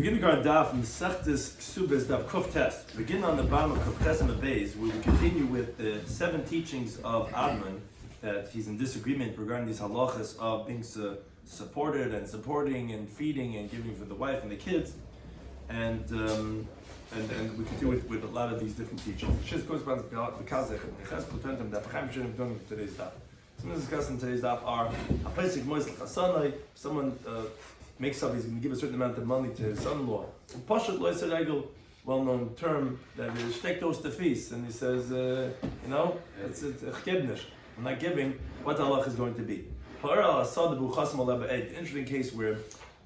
Beginning our Daf Mesechtes Kesuvos Daf Kuf Test. Begin on the bottom of Kuf Test and Beis, where we continue with the 7 teachings of Admon that he's in disagreement regarding these halachas of being supported and supporting and feeding and giving for the wife and the kids, and we continue with a lot of these different teachings. Today's Daf. Some of the discussed in today's Daf are a basic moisel chasanai. Someone makes up, he's going to give a certain amount of money to his son-in-law. Pashat lo yisrael, well-known term that is shtektos the feast, and he says, it's a chkebnish. I'm not giving what the halach is going to be. Interesting case where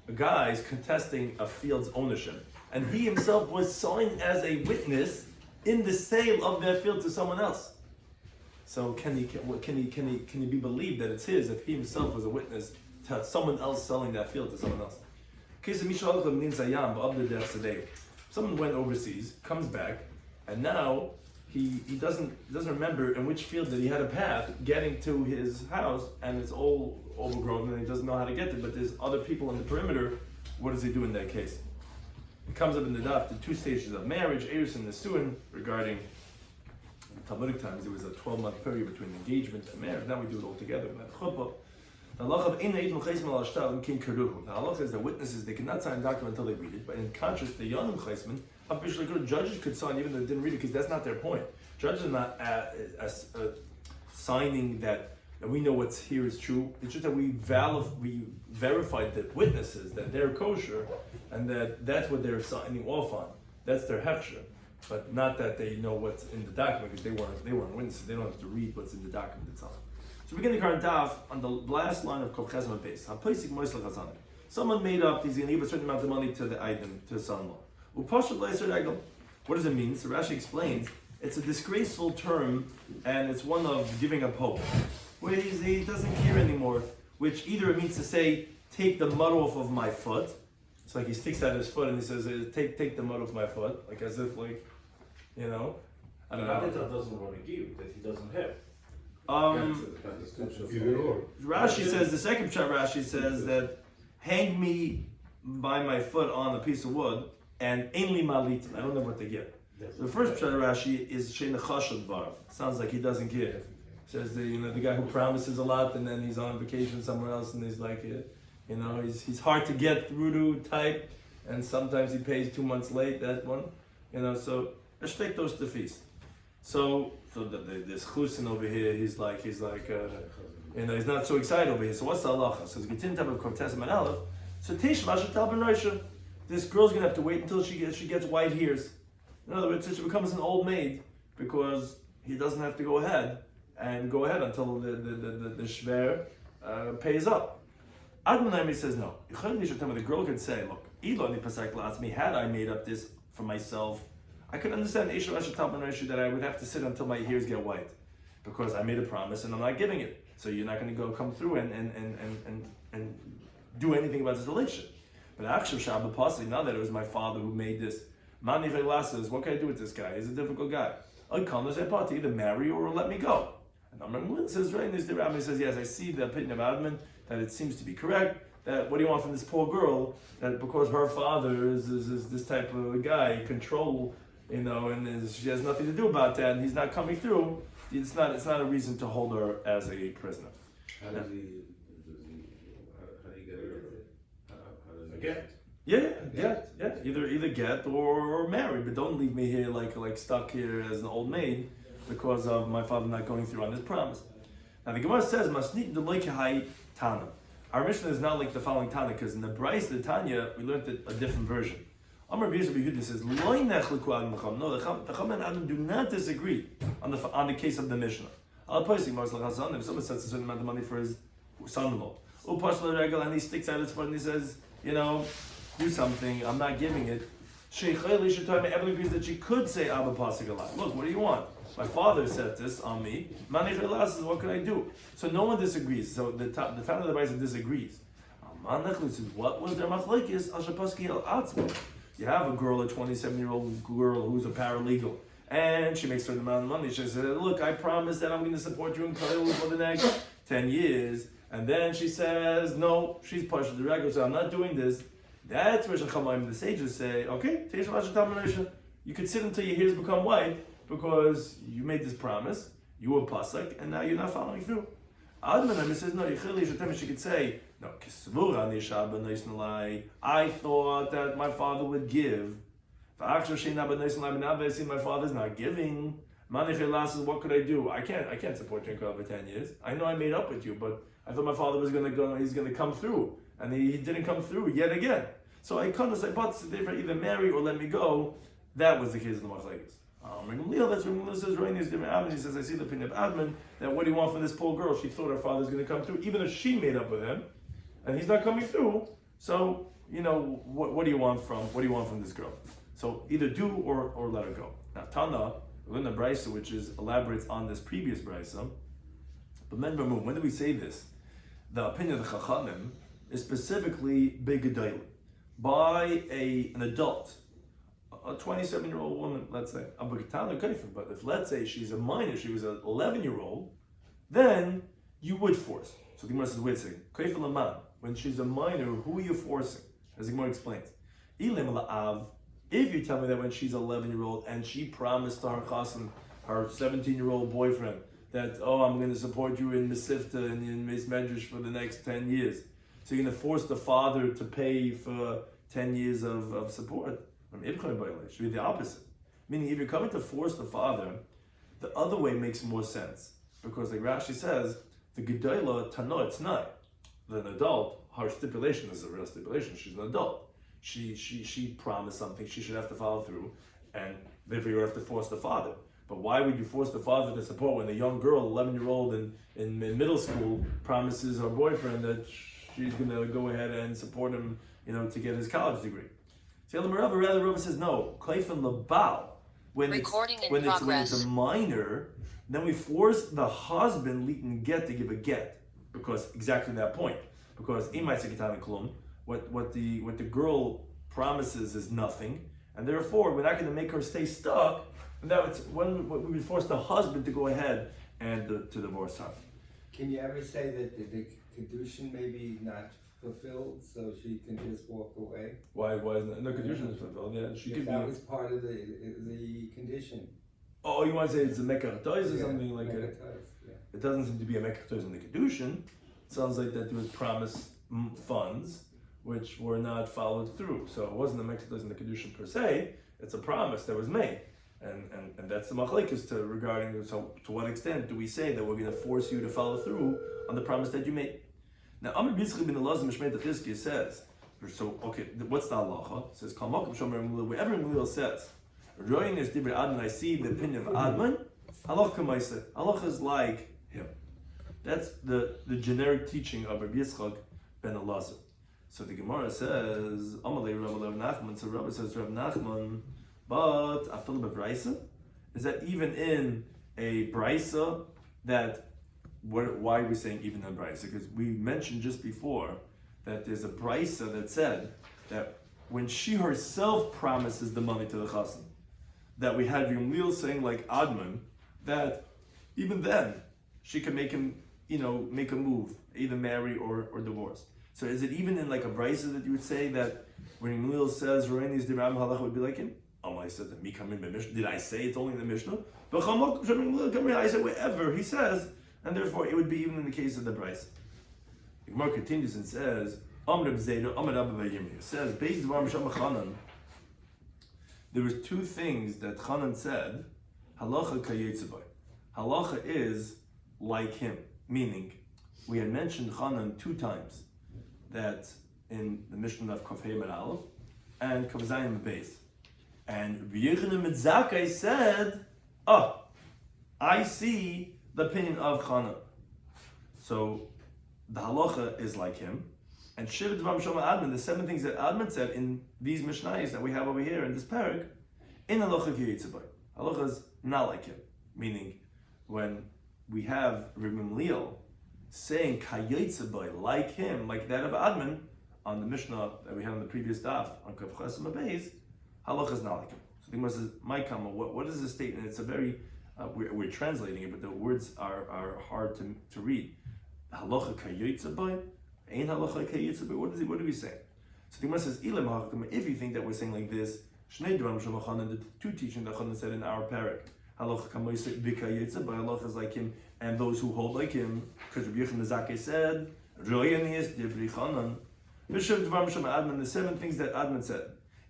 a guy is contesting a field's ownership, and he himself was signed as a witness in the sale of that field to someone else. So can he be believed that it's his if he himself was a witness to someone else selling that field to someone else? Someone went overseas, comes back, and now he doesn't remember in which field that he had a path getting to his house, and it's all overgrown and he doesn't know how to get there, but there's other people in the perimeter. What does he do in that case? It comes up in the Daf, the 2 stages of marriage, Eris and Nesuin, regarding in Talmudic times there was a 12-month period between engagement and marriage. Now we do it all together. The halacha is that witnesses, they cannot sign a document until they read it, but in contrast, the yonim chaisman, judges could sign even though they didn't read it, because that's not their point. Judges are not signing that we know what's here is true. It's just that we verified that witnesses, that they're kosher, and that's what they're signing off on. That's their hefsher, but not that they know what's in the document, because they weren't witnesses. They don't have to read what's in the document itself. So we're going to current Daf on the last line of Kol Chesma Beis. Someone made up, he's going to give a certain amount of money to the item, to his son-in-law. What does it mean? So Rashi explains, it's a disgraceful term, and it's one of giving up hope. Where he doesn't care anymore, which either it means to say, take the mud off of my foot. It's like he sticks out his foot and he says, take the mud off my foot, like as if I don't know. That doesn't want to give, that he doesn't have. Rashi says, the second pshat Rashi says that hang me by my foot on a piece of wood and ainli malit. I don't know what they get. The first pshat Rashi is shein chashad bar. Sounds like he doesn't give. Says the guy who promises a lot and then he's on vacation somewhere else and he's like, he's hard to get through to type, and sometimes he pays 2 months late. That one, so let's take those to feast. So this chusin over here, he's like, he's not so excited over here. So what's the halacha? So it's getin tab of Kortes and Aleph. So teish mashatal ben Roisha. This girl's gonna have to wait until she gets white hairs. In other words, she becomes an old maid because he doesn't have to go ahead until the shver pays up. Admon says no. The girl could say, look, had I made up this for myself, I could understand that I would have to sit until my hairs get white because I made a promise and I'm not giving it. So you're not going to come through and do anything about this relationship. But actually, now that it was my father who made this, what can I do with this guy? He's a difficult guy. I'll come to either marry or let me go. And Amram says, right, and the rabbi says, yes, I see the opinion of Admon that it seems to be correct. That what do you want from this poor girl? That because her father is this type of a guy, control. And she has nothing to do about that, and he's not coming through. It's not a reason to hold her as a prisoner. How do you get her? Get? Yeah. Either get or marry, but don't leave me here like stuck here as an old maid because of my father not going through on his promise. Now the Gemara says, "Masnit deloikehai Tana." Our mission is not like the following Tana, because in the Bryce, the Tanya, we learned a different version. Amar B'Yehuda says, no, the Chacham and Adam do not disagree on the case of the Mishnah. If someone sets a certain amount of money for his son-in-law, and he sticks out his foot and he says, do something, I'm not giving it. Everyone agrees that she could say, Abba Pasik Allah. Look, what do you want? My father said this on me. What can I do? So no one disagrees. So the founder of the Bible disagrees. What was their machlokes? You have a girl, a 27-year-old girl who's a paralegal, and she makes a certain amount of money. She says, look, I promise that I'm going to support you in Koil for the next 10 years. And then she says, no, she's partial to the regular, so I'm not doing this. That's where the sages say, okay, you could sit until your hairs become white because you made this promise, you were pasuk, and now you're not following through. Adman says, no, you could say, no, I thought that my father would give. Now I see my father's not giving. What could I do? I can't support you for 10 years. I know I made up with you, but I thought my father was going to go, he's going to come through. And he didn't come through yet again. So I couldn't say, but either marry or let me go. That was the case of the Machlekes. That's when Melissa says, he says, I see the opinion of Adman, that what do you want from this poor girl? She thought her father's going to come through, even though she made up with him, and he's not coming through. So, what do you want from this girl? So either do or let her go. Now, Tana, in the Brisa, which elaborates on this previous Brisa, but when do we say this? The opinion of the Chachamim is specifically Begedalim, by an adult, a 27-year-old woman, let's say, but if let's say she's a minor, she was an 11-year-old, then you would force. So the Gemara says, wait a second, when she's a minor, who are you forcing? As the Gemara explains, if you tell me that when she's 11-year-old and she promised to her chassan, her 17-year-old boyfriend, that, I'm going to support you in Mesivta and in Meis Medrash for the next 10 years. So you're going to force the father to pay for 10 years of support. It should be the opposite. Meaning, if you're coming to force the father, the other way makes more sense. Because like Rashi says, the Gedolah Tano, it's not. An adult, her stipulation is a real stipulation. She's an adult. She promised something, she should have to follow through, and therefore you have to force the father. But why would you force the father to support when a young girl, 11-year-old in middle school, promises her boyfriend that she's going to go ahead and support him, to get his college degree? See, the Rava says no. Kleifin lebal, when it's a minor, then we force the husband litin get to give a get, because exactly that point. Because imay sekatan klum, what the girl promises is nothing, and therefore we're not going to make her stay stuck. And that's when we would force the husband to go ahead and to divorce her. Can you ever say that the kedushin may be not fulfilled, so she can just walk away? Why isn't no kedushin is fulfilled? Yeah, she could that was part of the condition. Oh, you want to say it's a mekartois or something like that? Yeah. It doesn't seem to be a mekartois in the kedushin. It sounds like that there was promised funds which were not followed through. So it wasn't a mekartois in the kedushin per se. It's a promise that was made. And that's the machlekes regarding, so to what extent do we say that we're going to force you to follow through on the promise that you made? Now, Amr Bitzchak bin Elazar Mishmei Techizkiya says, so, okay, what's the halacha? It says, wherever Mulil says, I see the opinion of Adman, halacha is like him. That's the generic teaching of Rabbi Yitzchak ben Elazar. So the Gemara says, Amalei Rabbi Nachman, so Rabbi says, Rabbi Nachman, but I feel a brisa. Is that even in a brisa that why are we saying even in a brisa? Because we mentioned just before that there's a brisa that said that when she herself promises the money to the chassan, that we had Yomil saying like Adman, that even then she can make him, make a move, either marry or divorce. So is it even in like a brisa that you would say that when Yomil says Roeni's Dirab Halacha would be like him? I said that me coming in the Mishnah. Did I say it's only in the Mishnah? But I said wherever he says, and therefore it would be even in the case of the Bryce. The Gemara continues and says, it says, based on Chanan, there was two things that Chanan said, halacha kayetzebay. Halacha is like him, meaning we had mentioned Chanan 2 times, that in the Mishnah of Kaf Hey Aleph and Kaf Zayin Beis. And Rabbi Yochanan Mitzakei said, I see the opinion of Chanan. So the halacha is like him. And Shiva Dvam Shoma Adman, the 7 things that Adman said in these Mishnayos that we have over here in this parak, in halacha kiyitzabay. Halacha is not like him. Meaning, when we have Rabbi Gamliel saying kayitzabay like him, like that of Adman, on the Mishnah that we had on the previous daf, on Kaf Chesem Beis, halacha is not like him. So the Gemara says, my kama, what is the statement? It's a very, we're translating it, but the words are hard to read. Halacha kayitzabay, ain't halacha kayitzabay. What do we say? So the Gemara says, if you think that we're saying like this, the two teachings that Chana said in our parak, halacha kamoisek bika yitza, but halacha is like him, and those who hold like him, because Rabbi Yochanan Zakkai said, royanias dibri chanan, Mishav Dvar Misham Adman, the 7 things that Adman said.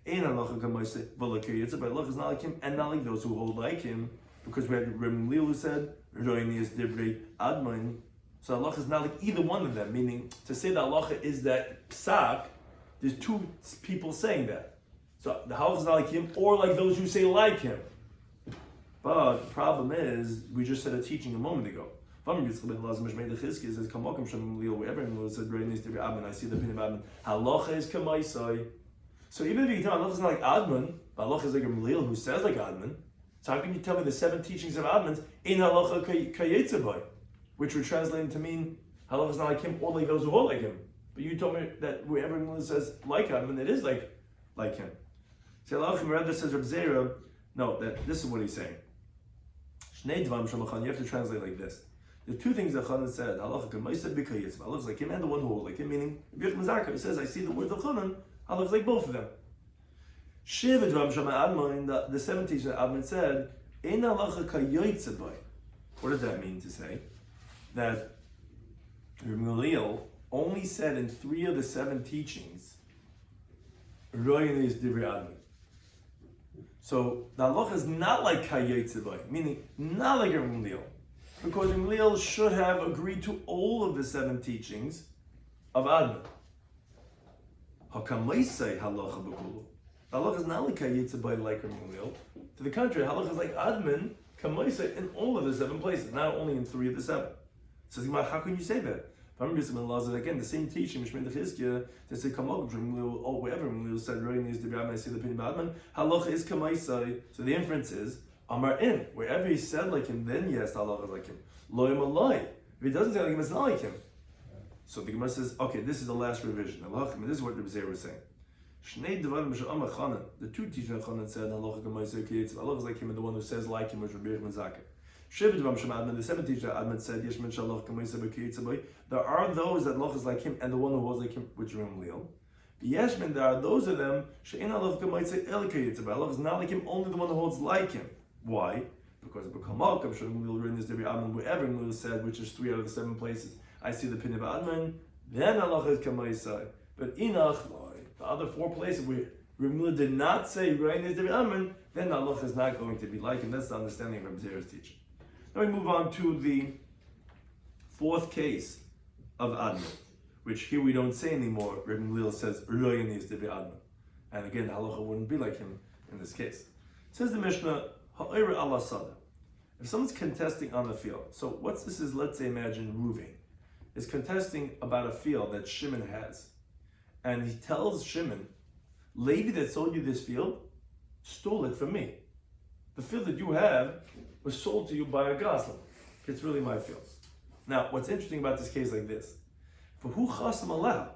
Ein halacha kamoisek v'lakir yitza, but halacha is not like him, and not like those who hold like him, because we had Rabbi Lil who said, royanias dibri adman. So halacha is not like either one of them, meaning to say that halacha is that psak, there's 2 people saying that. So the halacha is not like him, or like those who say like him. But the problem is, we just said a teaching a moment ago. I see the opinion of Adman. Halacha is kamaisai. So even if you tell halacha is not like Adman, but halacha is like a Malil who says like Adman, so how can you tell me the 7 teachings of Adman in halacha kayetzabai, which would translate to mean halacha is not like him or like those who hold like him? But you told me that wherever Malil says like Adman, it is like him. So halacha Merada says Reb Zera, no, that this is what he's saying. You have to translate like this. The 2 things that Chanan said, halacha k'maisa b'kayitz, halacha is like him and the one who holds like him, meaning Rabbi Yochanan Zakkai, he says, I see the words of Chanan, halacha is like both of them. Shiva dvam shama admon, the 7 teachings that Adman said, ein halacha kayitz bay. What does that mean to say? That Gamliel only said in 3 of the 7 teachings, royin is divrei Adman. So the halacha is not like kayetze bay, meaning not like Gamliel, because Gamliel should have agreed to all of the 7 teachings of Adman. Hakamaisei halacha b'kulu. Halacha is not like kayetze bay like Gamliel. To the contrary, halacha is like Adman kamaisei in all of the 7 places, not only in 3 of the 7. So how can you say that? Again, the same teaching, they say, wherever Gamliel said, I see the opinion of Adman, halacha is kamaisai. So the inference is, Amar in, wherever he said like him, then yes, halacha is like him. Lo yom alai. If he doesn't say like him, it's not like him. So the Gemara says, okay, this is the last revision. This is what Rabbi Zera was saying. The 2 teachings of Chanan said, halacha kamaisai kiyetz. Halacha is like him, and the one who says like him was Rabbi Yochanan Zakkai. The 7 teachers Adman said, there are those that halacha is like him, and the one who holds like him, which is Gamliel. Yeshman, there are those of them, halacha is not like him, only the one who holds like him. Why? Because wherever Gamliel said, which is 3 out of the 7 places, I see the opinion of Adman, then halacha is kamaisai. But Inach, the other 4 places where Gamliel did not say Rein is Adman, then halacha is not going to be like him. That's the understanding of Rabbi Zera's teaching. Now we move on to the 4th case of Adman, which here we don't say anymore. Rabbi Gamliel says Rein is Adman, and again, halacha wouldn't be like him in this case. Says the Mishnah, Ha'ira ala sada. If someone's contesting on the field, so what's this is, let's say, imagine Reuven is contesting about a field that Shimon has, and he tells Shimon, Levi that sold you this field stole it from me. The field that you have was sold to you by a Gosling. It's really my field. Now, what's interesting about this case like this, for who chasam alah,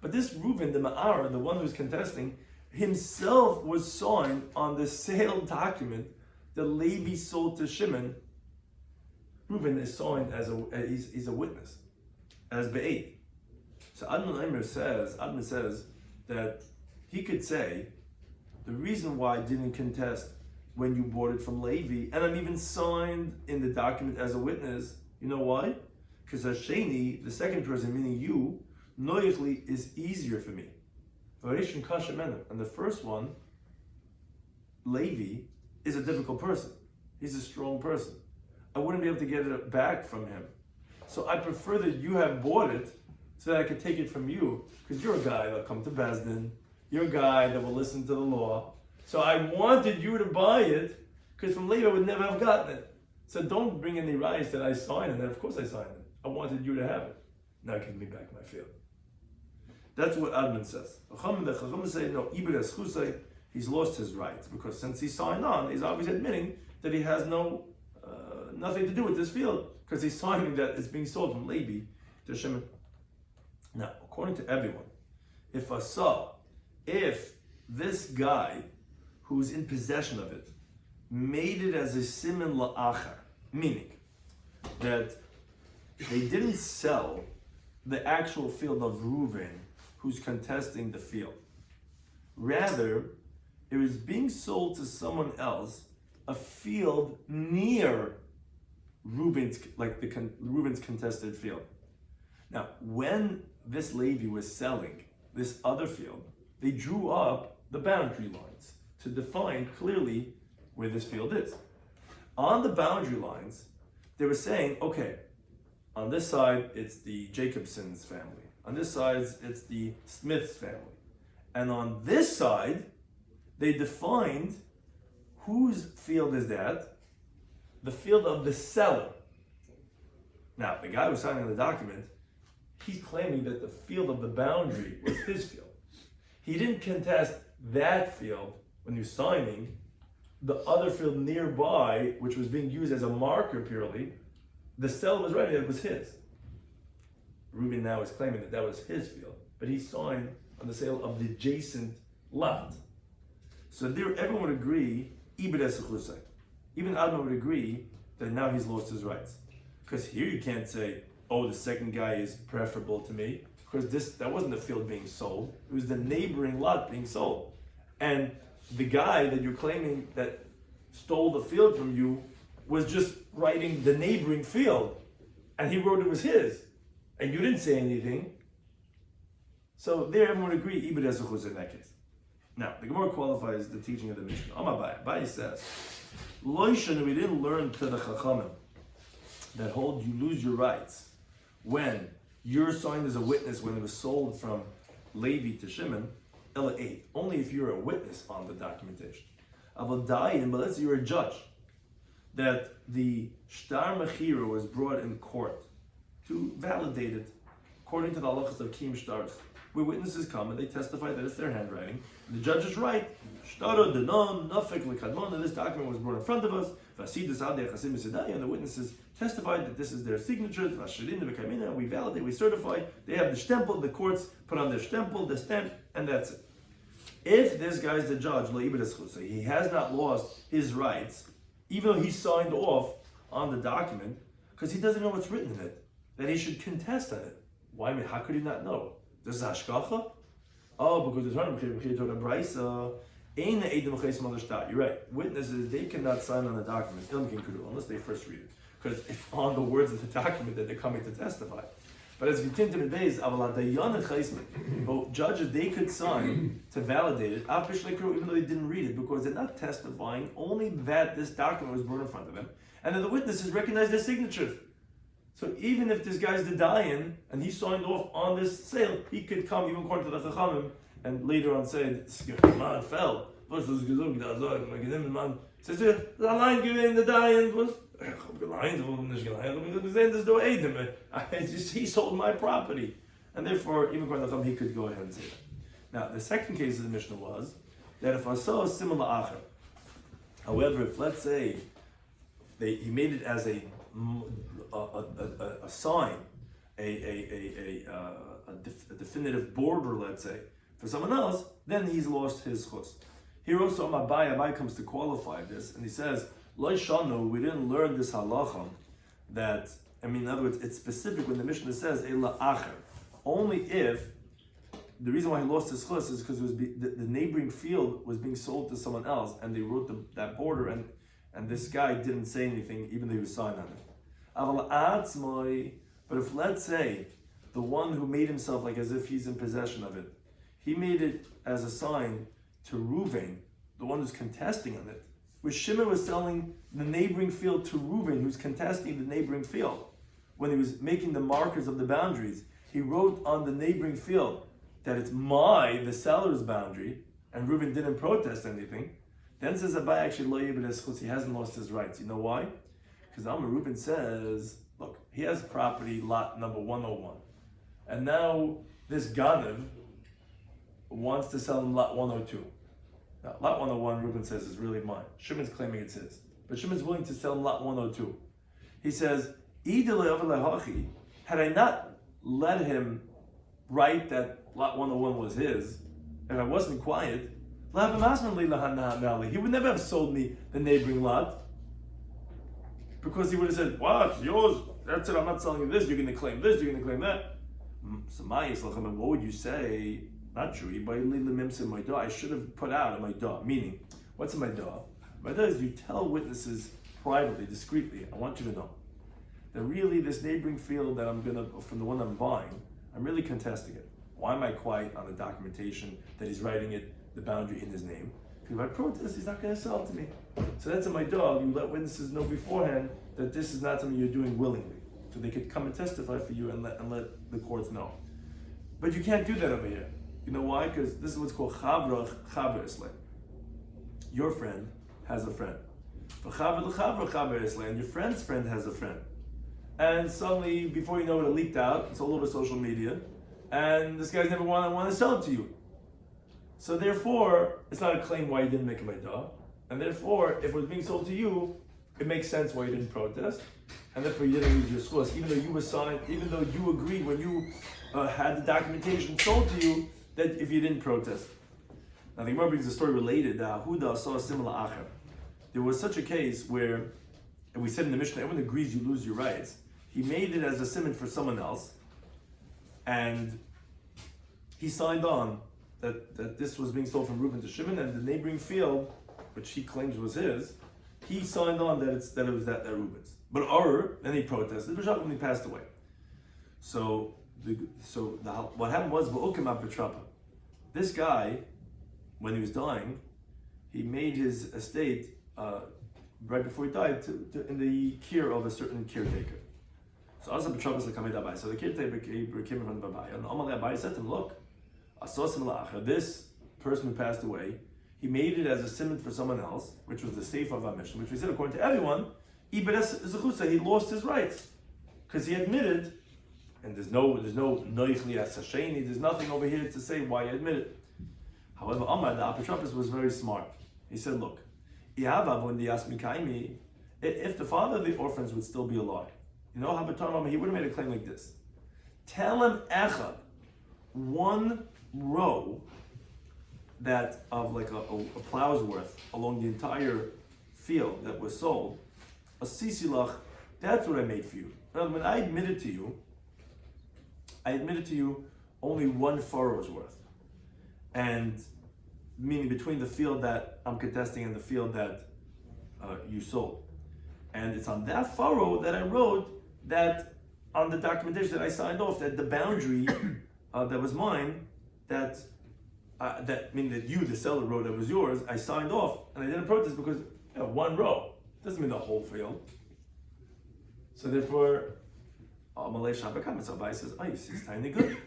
but this Reuven, the Ma'ar, the one who's contesting, himself was signed on the sale document that Levi sold to Shimon. Reuven is signed as he's a witness, as Be'ed. So Adman says that he could say, the reason why I didn't contest when you bought it from Levi, and I'm even signed in the document as a witness, you know why? Because Hasheni, the second person, meaning you, Noyachli is easier for me. And the first one, Levi, is a difficult person. He's a strong person. I wouldn't be able to get it back from him. So I prefer that you have bought it so that I could take it from you, because you're a guy that'll come to Bezdin, you're a guy that will listen to the law. So I wanted you to buy it, because from Levi I would never have gotten it. So don't bring any rights that I signed, and then of course I signed it. I wanted you to have it. Now give me back my field. That's what Adman says. The Chacham say, no, he's lost his rights, because since he signed on, he's obviously admitting that he has nothing to do with this field, because he's signing that it's being sold from Levi to Shimon. Now, according to everyone, if this guy who's in possession of it made it as a siman la'achar, meaning that they didn't sell the actual field of Reuven, who's contesting the field. Rather, it was being sold to someone else, a field near Reuben's contested field. Now, when this Levi was selling this other field, they drew up the boundary lines to define clearly where this field is. On the boundary lines, they were saying, okay, on this side, it's the Jacobson's family. On this side, it's the Smith's family. And on this side, they defined whose field is that? The field of the seller. Now, the guy who was signing the document, he's claiming that the field of the boundary was his field. He didn't contest that field when he was signing. The other field nearby, which was being used as a marker purely, the seller was right, it was his. Reuben now is claiming that that was his field, but he signed on the sale of the adjacent lot. So there, everyone would agree, even Adma would agree that now he's lost his rights. Because here you can't say, oh, the second guy is preferable to me, because that wasn't the field being sold, it was the neighboring lot being sold. And the guy that you're claiming that stole the field from you was just writing the neighboring field, and he wrote it was his, and you didn't say anything. So there everyone would agree, Ibn Ezechus in that case. Now, the Gemara qualifies the teaching of the Mishnah. Abai says, Loishan, we didn't learn to the Chachamim that hold you lose your rights when you're signed as a witness when it was sold from Levi to Shimon, Ela 8. Only if you're a witness on the documentation. Avadayin, but let's say you're a judge, that the Shtar Mechira was brought in court to validate it according to the halachas of Kiyum Shtars, where witnesses come and they testify that it's their handwriting. And the judge is right. Shtara denon nafek lekadmon, and this document was brought in front of us. And the witnesses testified that this is their signatures. We validate, we certify. They have the stempel. The courts put on their stempel, the stamp, and that's it. If this guy is the judge, he has not lost his rights, even though he signed off on the document, because he doesn't know what's written in it, that he should contest on it. Why? How could he not know? This is hashkacha? Oh, because the you're right. Witnesses, they cannot sign on the document unless they first read it, because it's on the words of the document that they're coming to testify. But as we think in the days, judges, they could sign to validate it, even though they didn't read it, because they're not testifying, only that this document was brought in front of them, and then the witnesses recognize their signatures. So even if this guy's the dayan, and he signed off on this sale, he could come, even according to the Chachamim, and later on say, man fell. Says, the line given the dayan was, he sold my property. And therefore, even according to the Chachamim, he could go ahead and say that. Now, the second case of the Mishnah was, that if I saw a similar acher, however, if let's say, he made it as a sign, a definitive border, let's say, for someone else, then he's lost his chus. Here also Abai comes to qualify this, and he says, Lo shanu, we didn't learn this halacha, that, in other words, it's specific when the Mishnah says, Ela acher. Only if, the reason why he lost his chus is because it was the neighboring field was being sold to someone else, and they wrote that border, and this guy didn't say anything, even though he was signed on it. But if, let's say, the one who made himself like as if he's in possession of it, he made it as a sign to Reuven, the one who's contesting on it, where Shimon was selling the neighboring field to Reuven, who's contesting the neighboring field. When he was making the markers of the boundaries, he wrote on the neighboring field that it's the seller's boundary, and Reuven didn't protest anything. Then says Abai, actually, lo yibed eschus, he hasn't lost his rights. You know why? Because Reuven says, look, he has property, lot number 101. And now this Ganav wants to sell him lot 102. Now, lot 101, Reuven says, is really mine. Shimon's claiming it's his. But Shimon's willing to sell him lot 102. He says, had I not let him write that lot 101 was his, if I wasn't quiet, he would never have sold me the neighboring lot. Because he would have said, wow, it's yours. That's it, I'm not selling you this, you're going to claim this, you're going to claim that. So what would you say Not true. I should have put out a maidah. Meaning, what's a maidah? Maidah is you tell witnesses privately, discreetly, I want you to know that really this neighboring field that from the one I'm buying, I'm really contesting it. Why am I quiet on the documentation that he's writing it, the boundary in his name? Because if I protest, he's not going to sell it to me. So that's a maidah. You let witnesses know beforehand that this is not something you're doing willingly. So they could come and testify for you and let the courts know. But you can't do that over here. You know why? Because this is what's called chaver islam. Your friend has a friend. And your friend's friend has a friend. And suddenly, before you know it leaked out, it's all over social media, and this guy's never want to sell it to you. So therefore, it's not a claim why you didn't make a maidah. And therefore, if it was being sold to you, it makes sense why you didn't protest. And therefore you didn't lose your schus, even though you agreed when you had the documentation sold to you, that if you didn't protest. Now the Gemara brings a story related. Huda saw a similar acher. There was such a case where, and we said in the Mishnah, everyone agrees you lose your rights. He made it as a simon for someone else, and he signed on that this was being sold from Reuben to Shimon, and the neighboring field, which he claims was his, he signed on that it was that Reuben's. But then he protested, when he passed away. So what happened was, this guy, when he was dying, he made his estate right before he died in the care of a certain caretaker. So the caretaker came in front of Abai, and Abai said to him, look, this person who passed away, he made it as a simon for someone else, which was the seif of our mission, which we said according to everyone, he lost his rights. Because he admitted, and there's no noichli as-hasheni, there's nothing over here to say why he admitted. However, Amar, the apotropos, was very smart. He said, look, if the father of the orphans would still be alive, he would have made a claim like this. Tell him echad, one row that of like a plow's worth along the entire field that was sold, a sisilach, that's what I made for you. When I admitted to you only one furrow's worth. And meaning between the field that I'm contesting and the field that you sold. And it's on that furrow that I wrote that on the documentation that I signed off that the boundary that was mine, that meaning that you, the seller, wrote that was yours, I signed off and I didn't protest because one row doesn't mean the whole field. So therefore, Malay Shabbat so Abai says, you see, it's tiny good.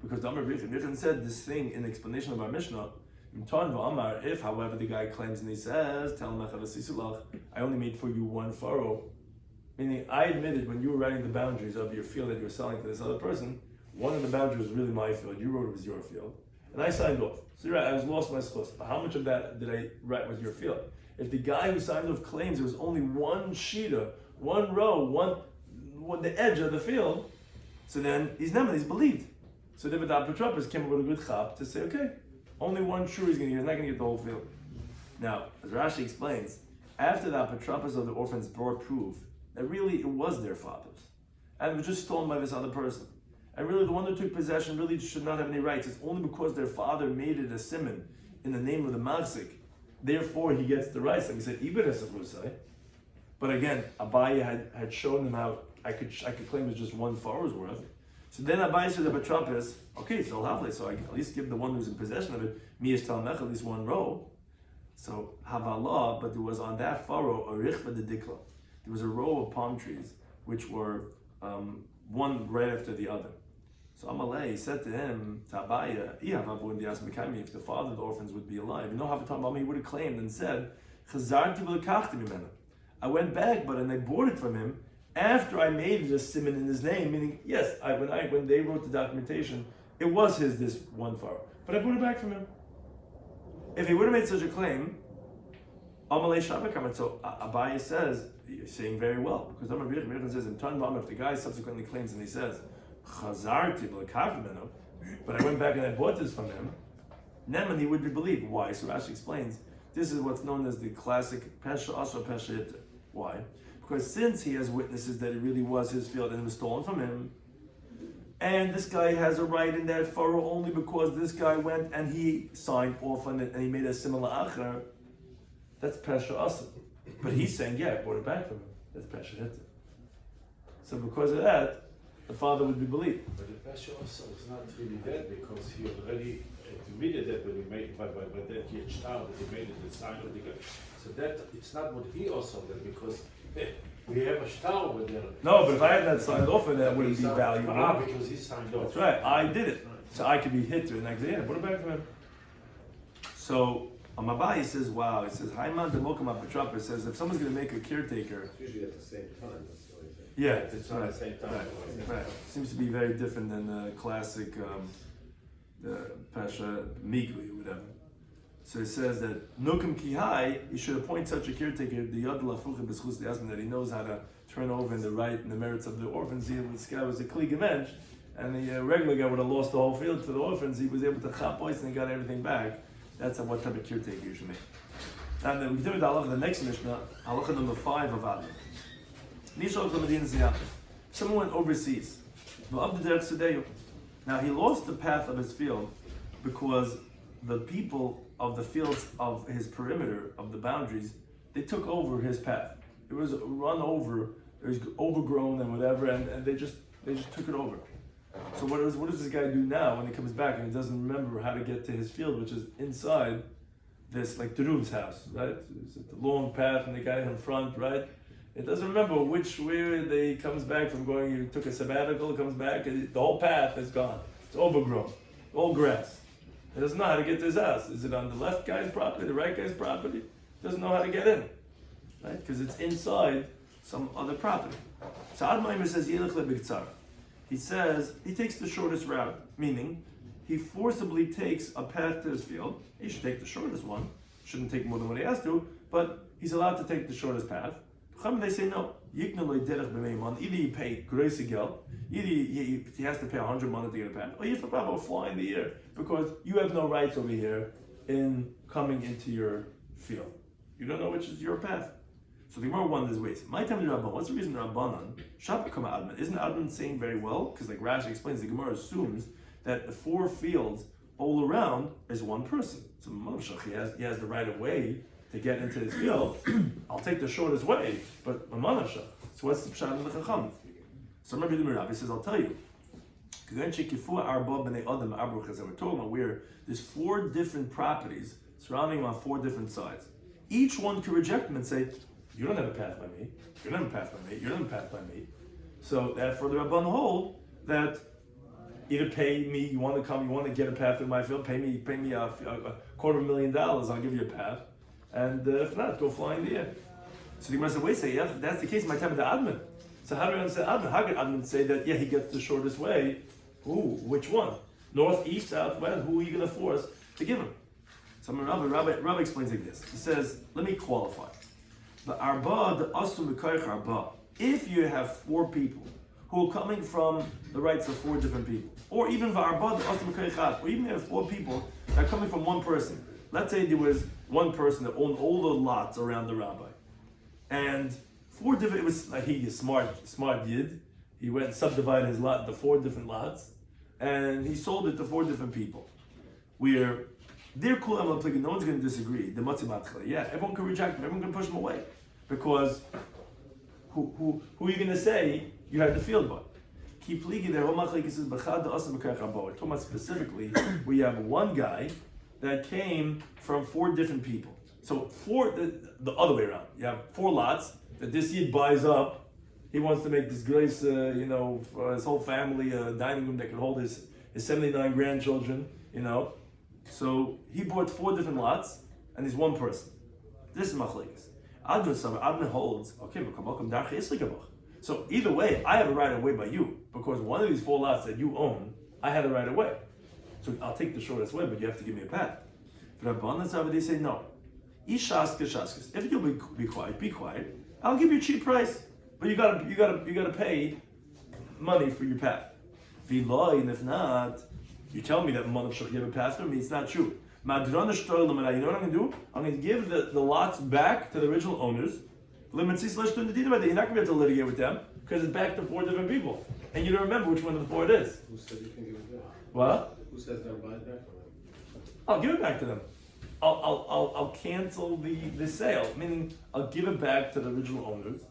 Because the Amar Bichin said this thing in explanation of our Mishnah. If, however, the guy claims and he says, I only made for you one furrow, meaning I admitted when you were writing the boundaries of your field that you were selling to this other person, one of the boundaries was really my field, you wrote it was your field, and I signed off. So you're right, I was lost my schus. But how much of that did I write was your field? If the guy who signed off claims there was only one sheeta, one row, one the edge of the field, so then he's believed. So the apotropos came up with a good chap to say, okay, only one shiur he's not going to get the whole field. Now, as Rashi explains, after the apotropos of the orphans brought proof that really it was their father's, and it was just stolen by this other person, and really the one who took possession really should not have any rights. It's only because their father made it a simon in the name of the machzik, therefore he gets the rights. Like we said, Ibn. But again, Abaye had shown them how I could claim it's just one furrow's worth. So then Abaye said to the apotropos, okay, so lovely, so I can at least give the one who's in possession of it, Miyash Talmech, at least one row. So Havala, but there was on that furrow a richva de dikla. There was a row of palm trees which were one right after the other. So Amalei said to him, to Abaye, if the father of the orphans would be alive, he would have claimed and said, I went back, but I bought it from him after I made it a simon in his name, meaning, yes, when they wrote the documentation, it was this one furrow. But I bought it back from him. If he would have made such a claim, Amalei Shabbat, so Abaye says, you're saying very well, because Amar says, if the guy subsequently claims and he says, but I went back and I bought this from him, Neman, he would be believed. Why? So Rashi explains, this is what's known as the classic Pesha Asra Pesha Hitter. Why? Because since he has witnesses that it really was his field and it was stolen from him, and this guy has a right in that furrow only because this guy went and he signed off on it and he made a similar acher, that's Pesha Asa. But he's saying, yeah, I bought it back from him. That's Pesha Hitta. So because of that, the father would be believed. But the Pesha also is not really dead because he already admitted that when he made, but then he had started, he made it the sign of the guy. So that, it's not what he also did because we have a star over there. No, but if I had that signed off and that wouldn't be valuable. Because he signed off. That's right, I did it. So I could be hit to it next day, yeah, put it back from him. So Amabai says, wow, he says, Haiman Demokam Apatrapa says, if someone's going to make a caretaker. It's usually at the same time, that's what I think. Yeah, It's not at the same time. right. Seems to be very different than the classic Pasha Migli or whatever. So it says that Nukum Kihai, you should appoint such a caretaker, the Yad Lafucha B'schus Yasmin, that he knows how to turn over in the right and the merits of the orphans. This guy was a Kliga Mensch, and the regular guy would have lost the whole field for the orphans. He was able to chap poison and got everything back. That's what type of caretaker you should make. And then we continue with the halacha, the next Mishnah, halacha number 5 of Adam. Someone went overseas. Now he lost the path of his field because the people of the fields of his perimeter, of the boundaries, they took over his path. It was run over, it was overgrown and whatever, and they just took it over. So what does this guy do now when he comes back and he doesn't remember how to get to his field, which is inside this, like Terub's house, right? It's a long path and the guy in front, right? It doesn't remember where they comes back from going. He took a sabbatical, comes back, and the whole path is gone. It's overgrown, all grass. He doesn't know how to get to his house. Is it on the left guy's property, the right guy's property? Doesn't know how to get in, right? Because it's inside some other property. So Admaimer says Yelech lebiktzar. He says he takes the shortest route, meaning he forcibly takes a path to his field. He should take the shortest one. Shouldn't take more than what he has to, but he's allowed to take the shortest path. They say no. Either you pay grosse geld, either he has to pay 100 money to get a path, or you have to fly in the air because you have no rights over here in coming into your field. You don't know which is your path. So the Gemara wonders ways. My time in Rabban, what's the reason Rabbanan? Shabbat Adman. Isn't Adman saying very well? Because like Rashi explains, the Gemara assumes that the 4 fields all around is one person. So he has the right of way to get into his field. I'll take the shortest way, but Mamanashah. So what's the pshat in the Chacham? So Rabbi Shloimy says, I'll tell you. We're talking about where there's 4 different properties surrounding him on 4 different sides. Each one can reject him and say, you don't have a path by me, you don't have a path by me, you don't have a path by me. So therefore the Rabban hold that either pay me, you want to get a path in my field, pay me $250,000, I'll give you a path. And if not, go fly in the air. So the Gemara said, wait a second, if that's the case, my time of the Admin. So how do we understand Admin? How can Admin say that, yeah, he gets the shortest way? Who? Which one? North, east, south, west? Who are you going to force to give him? So Rabbi explains like this. He says, let me qualify. The Arba, the Asum B'Koich Arba. If you have 4 people who are coming from the rights of 4 different people, or even the Arba, the Asum B'Koich Ad, or even if you have 4 people that are coming from one person. Let's say there was one person that owned all the lots around the rabbi, and 4 different. It was like he smart yid. He went and subdivided his lot into 4 different lots, and he sold it to 4 different people. Where they're cool, no one's going to disagree. The matzimatchla, yeah, everyone can reject him. Everyone can push him away because who are you going to say you had the field by? Keep leaking there. We're talking about specifically, we have one guy that came from 4 different people. So the other way around. You have 4 lots that this yid buys up. He wants to make this grace, for his whole family, a dining room that can hold his 79 grandchildren, So he bought 4 different lots, and he's one person. This is machlekes. Admin holds, okay, so either way, I have a right of way by you, because one of these 4 lots that you own, I had a right of way. So I'll take the shortest way, but you have to give me a path. For Rabbanan, they say no. If you'll be quiet. I'll give you a cheap price, but you gotta pay money for your path. And if not, you tell me that you have a path for me. It's not true. You know what I'm going to do? I'm going to give the lots back to the original owners, You're not going to be able to litigate with them because it's back to 4 different people, and you don't remember which one of the 4 it is. Who said you can give it back? What? Who says they'll buy it back from them? I'll give it back to them. I'll cancel the sale, meaning I'll give it back to the original owners.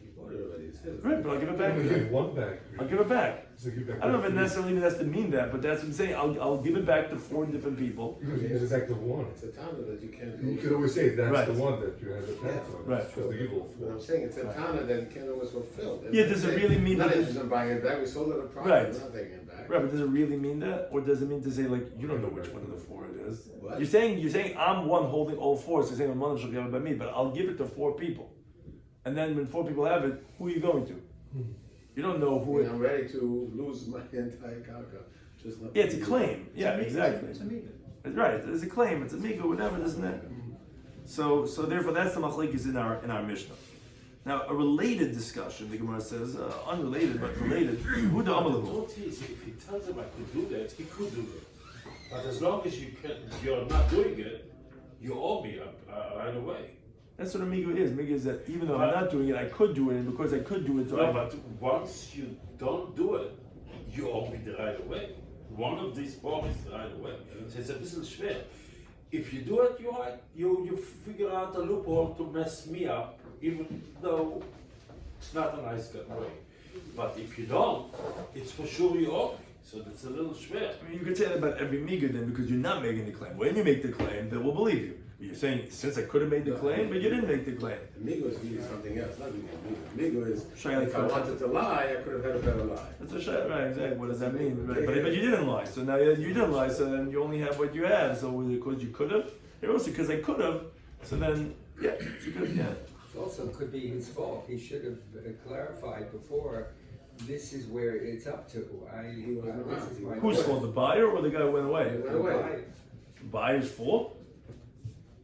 You bought it already, it says. Right, but I'll give it back to Give them. one back. I'll give it back. So give back I don't know if it one. necessarily even has to mean that, but that's what I'm saying. I'll give it back to 4 different people. You can give it back to one. It's a Tana that you can't You go. could always say that's Right. the one that you have the tax on. Right. It's just the evil But for. I'm saying it's a Tana that you can't always fulfill. Yeah, does it really mean Not that- interested in buying it back, we sold it a profit, Right. we're not taking it back. Right, but does it really mean that, or does it mean to say like you don't know which one of the 4 it is? What? You're saying I'm one holding all 4, so you're saying one shall be held by me, but I'll give it to 4 people, and then when 4 people have it, who are you going to? You don't know who it. I'm ready to lose my entire karka. Just not. Yeah, it's a claim. Yeah, exactly. It's a meeting. It's right. It's a claim. It's a migo, whatever, this and that. So therefore, that's the machlekes in our Mishnah. Now, a related discussion, the Gemara says, unrelated but related. Who the amalahu? Don't he? If he tells him I could do that, he could do it. But as long as you're not doing it, you owe me right away. That's what a migo is. Migo is that even though I'm not doing it, I could do it, and because I could do it, so No, I. but once you don't do it, you owe me the right away. One of these four is the right away. So it's a bisschen schwer. If you do it, you figure out a loophole to mess me up, even though it's not a nice way. But if you don't, it's for sure you owe me. So that's a little schwer. I mean, you could say that about every migo then, because you're not making the claim. When you make the claim, they will believe you. You're saying, since I could have made the claim, but you didn't make the claim. Amigo is really something else, not really amigo. Amigo is, Shayla if I Kosher. wanted to lie, I could have had a better lie. That's a shot, right? Exactly. What does that mean? Right. But you didn't lie, so now you didn't lie, so then you only have what you have. So was it because you could have? It also because I could have. So then, yeah, you could, yeah. It also could be his fault. He should have clarified before, this is where it's up to. This is my Whose choice. fault? The buyer or the guy who went away? He went away. Buyer. Buyer's fault?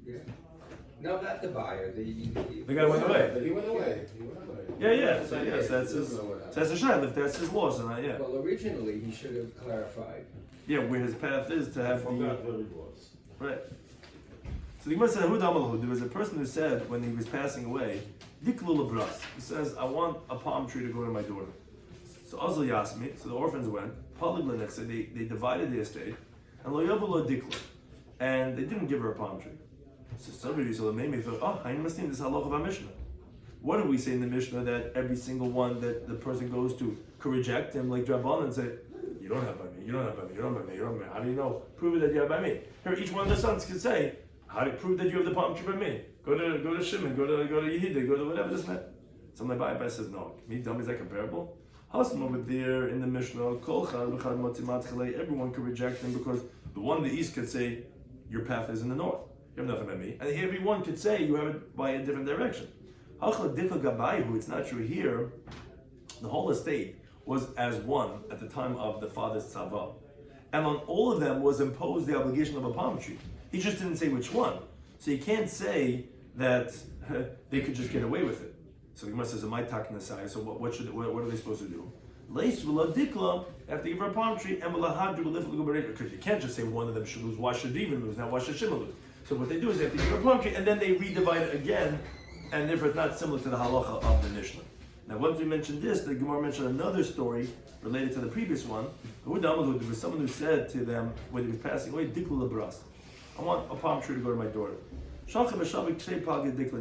Yeah. No, not the buyer, The guy went away. He went away. He went away. Yeah. So yes, that's his. He doesn't know what So happened. that's a shot. If that's his loss, and yeah, Well, originally, he should have clarified. yeah, where his path is to I have the forgot where it was. right. So the Gemara said, "Who damalahu?" There was a person who said when he was passing away, "Diklu lebras." He says, "I want a palm tree to go to my daughter." So Azal Yasmi, so the orphans went. Paliglanek said they divided the estate, and lo yabulo dikla, and they didn't give her a palm tree. So somebody made me thought, oh, I must this halacha of our Mishnah. What do we say in the Mishnah that every single one that the person goes to could reject him, like Draban, and say, you don't have by me, you don't have by me, you don't have by me, you don't have by me. How do you know? Prove it that you have by me. Here, each one of the sons could say, how do you prove that you have the palm tree by me? Go to Shimon, go to Yehida, go to whatever this man. So my Bible says, no. Me tell me is that comparable? Hasm over there in the Mishnah, everyone could reject him because the one in the east could say, your path is in the north. You have nothing by me. And everyone could say you have it by a different direction. It's not true here. The whole estate was as one at the time of the father's tzava. And on all of them was imposed the obligation of a palm tree. He just didn't say which one. So you can't say that they could just get away with it. So the Gemara says, am I talking aside? So what are they supposed to do? Lace dikla, have to give her a palm tree, and because you can't just say one of them should lose. Why should even lose? Now why should Shimon lose? So what they do is they have to give her a palm tree, and then they redivide it again, and therefore it's not similar to the halacha of the Mishnah. Now once we mentioned this, the Gemara mentioned another story related to the previous one. There was someone who said to them when he was passing away, dikla lebras, I want a palm tree to go to my daughter.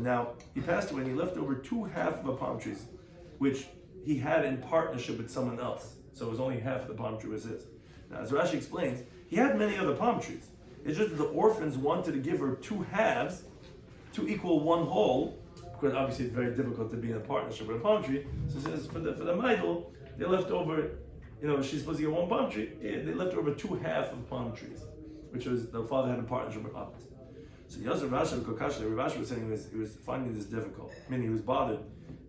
Now he passed away and he left over 2/2 of a palm tree, which he had in partnership with someone else. So it was only half of the palm tree was his. Now as Rashi explains, he had many other palm trees. It's just that the orphans wanted to give her 2/2 to equal one whole, because obviously it's very difficult to be in a partnership with a palm tree. So it says for the Meidel, they left over, she's supposed to get one palm tree. Yeah, they left over 2/2 of palm trees, which was the father had a partnership with others. So Yazar Rashi was saying he was finding this difficult, meaning he was bothered.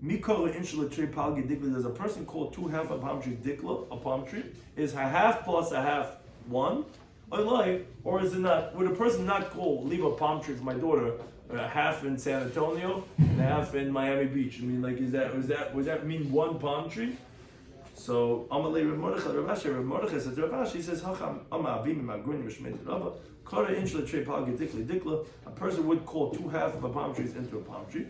There's a person called 2/2 a palm tree dikla, a palm tree, is a half plus a half one, or is it not? Would a person not leave a palm tree for my daughter, half in San Antonio and half in Miami Beach? I mean, like, would that mean one palm tree? So Amalei Rav Mordechai said to Rav Ashi, he says, a person would call 2/2 of a palm tree into a palm tree.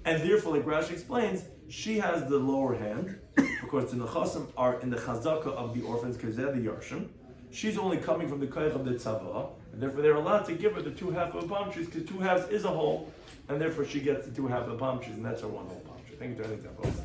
And therefore, like Rashi explains, she has the lower hand, because the nechasim are in the chazaka of the orphans, because they're the yarshim. She's only coming from the koyach of the tzava, and therefore they're allowed to give her the 2 halves of a palm tree, because 2 halves is a whole, and therefore she gets the 2 halves of the palm trees, and that's her 1 whole palm tree. Thank you to anything else.